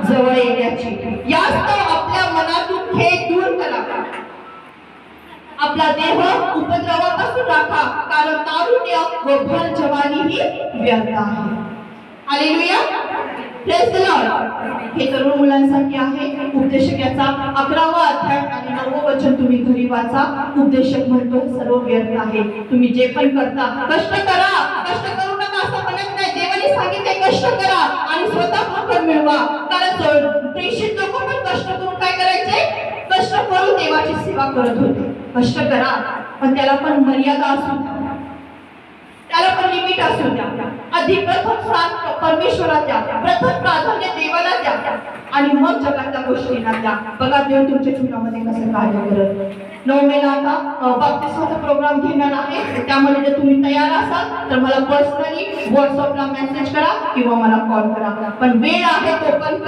जवळ येण्याची। यास्तव आपल्या मनातून खेद दूर करा, आपला देह उपद्रवापासून राखा, कारण तारुण्य व भर जवानी ही व्यर्थ आहे। Hallelujah, praise the Lord. हे तरुण मुलांसाठी आहे। उपदेशक याचा 11वा अध्याय आणि 9वे वचन तुम्ही घरी वाचा। उपदेशक म्हणतो सर्व व्यर्थ आहे। तुम्ही जे पण करता कष्ट करा, कष्ट करू नका असं म्हणत नाही। देवाने सांगितले कष्ट करा आणि स्वतः फळ मिळवा, कारण प्रेषित लोक पण कष्ट करून काय करायचे, कष्ट करून देवाची सेवा करत होते। कष्ट करा पण त्याला पण मर्यादा असू द्या, त्याला पण लिमिट असू द्या। आधी प्रथम स्थान परमेश्वराला द्या, प्रथम प्राधान्य देवाला द्या आणि मग जगाच्या गोष्टींना द्या। बघा देव तुमच्या जीवनामध्ये कसं कार्य करत। 9 मेला आता बाप्तिस्माचा प्रोग्राम घेणार आहे, त्यामध्ये जर तुम्ही तयार असाल तर मला पर्सनली व्हॉट्सअपला मेसेज करा किंवा मला कॉल करा। पण वेळ आहे तो पण